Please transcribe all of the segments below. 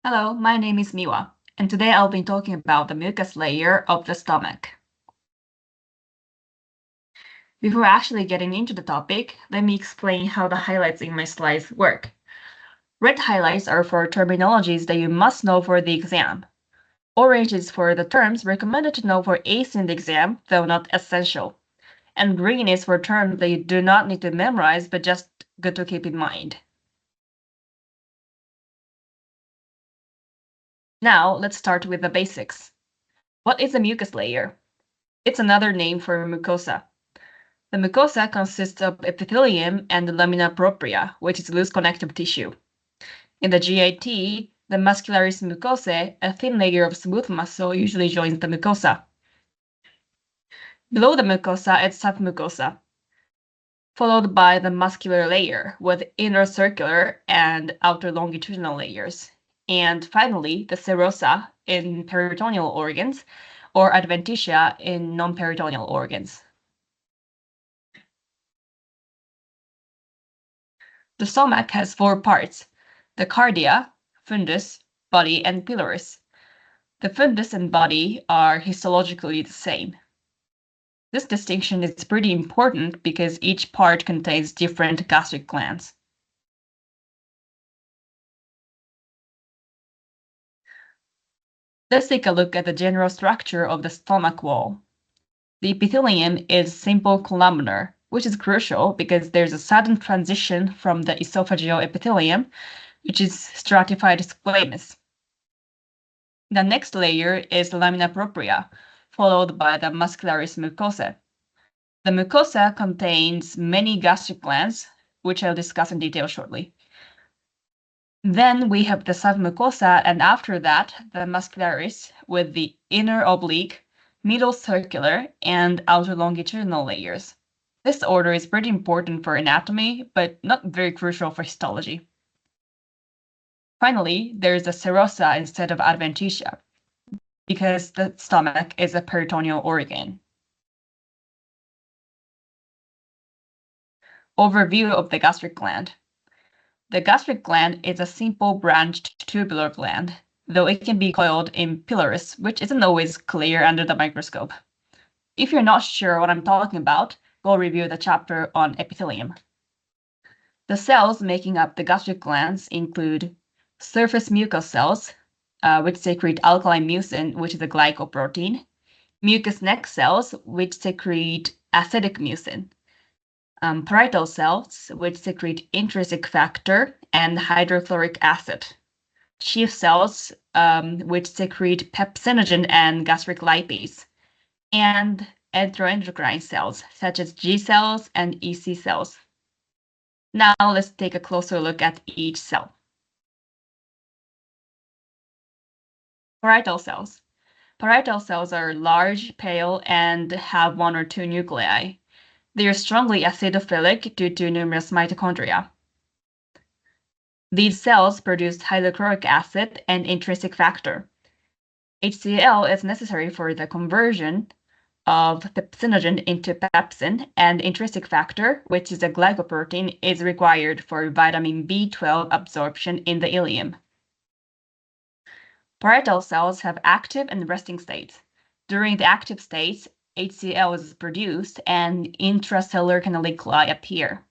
Hello, my name is Miwa, and today I'll be talking about the mucus layer of the stomach. Before actually getting into the topic, let me explain how the highlights in my slides work. Red highlights are for terminologies that you must know for the exam. Orange is for the terms recommended to know for ace in the exam, though not essential. And green is for terms that you do not need to memorize, but just good to keep in mind. Now, let's start with the basics. What is a mucus layer? It's another name for mucosa. The mucosa consists of epithelium and the lamina propria, which is loose connective tissue. In the GIT, the muscularis mucosae, a thin layer of smooth muscle, usually joins the mucosa. Below the mucosa is submucosa, followed by the muscular layer with inner circular and outer longitudinal layers. And finally, the serosa in peritoneal organs or adventitia in non-peritoneal organs. The stomach has four parts: the cardia, fundus, body, and pylorus. The fundus and body are histologically the same. This distinction is pretty important because each part contains different gastric glands. Let's take a look at the general structure of the stomach wall. The epithelium is simple columnar, which is crucial because there's a sudden transition from the esophageal epithelium, which is stratified squamous. The next layer is lamina propria, followed by the muscularis mucosae. The mucosa contains many gastric glands, which I'll discuss in detail shortly. Then we have the submucosa, and after that, the muscularis with the inner oblique, middle circular, and outer longitudinal layers. This order is pretty important for anatomy, but not very crucial for histology. Finally, there's the serosa instead of adventitia, because the stomach is a peritoneal organ. Overview of the gastric gland. The gastric gland is a simple branched tubular gland, though it can be coiled in pylorus, which isn't always clear under the microscope. If you're not sure what I'm talking about, go review the chapter on epithelium. The cells making up the gastric glands include surface mucous cells, which secrete alkaline mucin, which is a glycoprotein, mucous neck cells, which secrete acidic mucin, parietal cells, which secrete intrinsic factor and hydrochloric acid, sheath cells, which secrete pepsinogen and gastric lipase, and enteroendocrine cells, such as G cells and EC cells. Now let's take a closer look at each cell. Parietal cells. Parietal cells are large, pale, and have one or two nuclei. They are strongly acidophilic due to numerous mitochondria. These cells produce hydrochloric acid and intrinsic factor. HCl is necessary for the conversion of pepsinogen into pepsin, and intrinsic factor, which is a glycoprotein, is required for vitamin B12 absorption in the ileum. Parietal cells have active and resting states. During the active states, HCl is produced and intracellular canaliculi appear.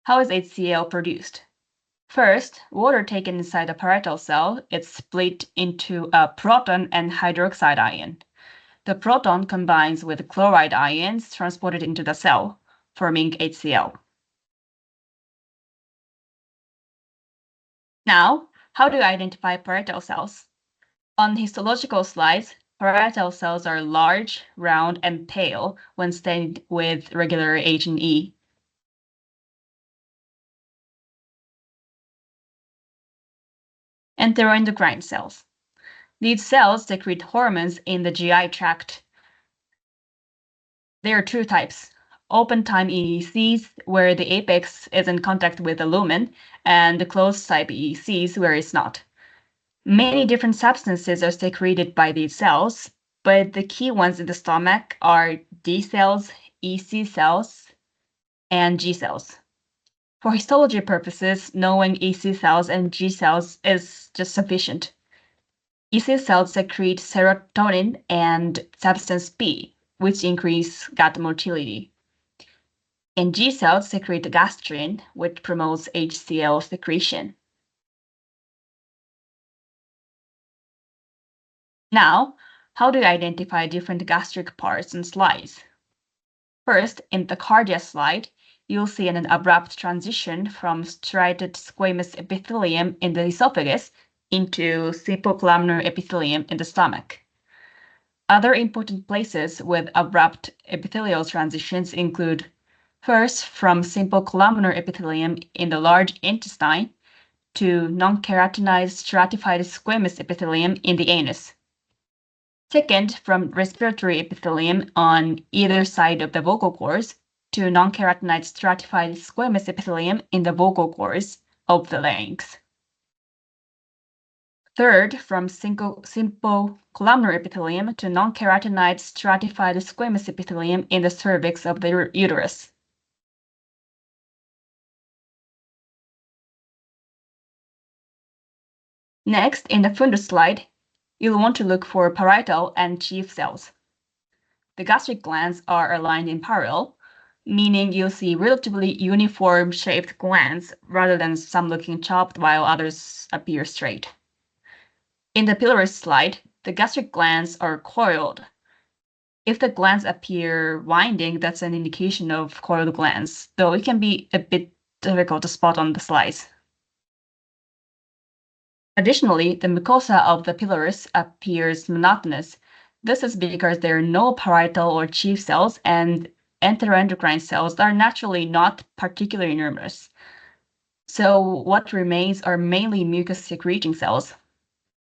How is HCl produced? First, water taken inside a parietal cell is split into a proton and hydroxide ion. The proton combines with chloride ions transported into the cell, forming HCl. Now, how do you identify parietal cells? On histological slides, parietal cells are large, round, and pale when stained with regular H&E. Enteroendocrine cells. These cells secrete hormones in the GI tract. There are two types: open-time EECs, where the apex is in contact with the lumen, and the closed-type EECs, where it's not. Many different substances are secreted by these cells, but the key ones in the stomach are D cells, EC cells, and G cells. For histology purposes, knowing EC cells and G cells is just sufficient. EC cells secrete serotonin and substance P, which increase gut motility. And G cells secrete gastrin, which promotes HCl secretion. Now, how do you identify different gastric parts and slides? First, in the cardia slide, you'll see an abrupt transition from striated squamous epithelium in the esophagus into simple columnar epithelium in the stomach. Other important places with abrupt epithelial transitions include, first, from simple columnar epithelium in the large intestine to non-keratinized stratified squamous epithelium in the anus. Second, from respiratory epithelium on either side of the vocal cords to non-keratinized stratified squamous epithelium in the vocal cords of the larynx. Third, from simple columnar epithelium to non-keratinized stratified squamous epithelium in the cervix of the uterus. Next, in the fundus slide, you'll want to look for parietal and chief cells. The gastric glands are aligned in parallel, meaning you'll see relatively uniform shaped glands rather than some looking chopped while others appear straight. In the pylorus slide, the gastric glands are coiled. If the glands appear winding, that's an indication of coiled glands, though it can be a bit difficult to spot on the slides. Additionally, the mucosa of the pylorus appears monotonous. This is because there are no parietal or chief cells, and enteroendocrine cells are naturally not particularly numerous. So what remains are mainly mucus-secreting cells.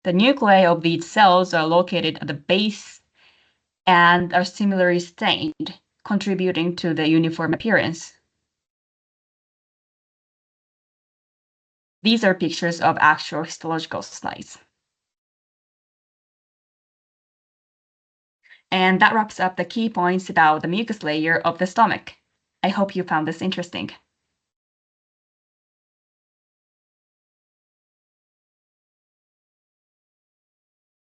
The nuclei of these cells are located at the base and are similarly stained, contributing to the uniform appearance. These are pictures of actual histological slides. And that wraps up the key points about the mucus layer of the stomach. I hope you found this interesting.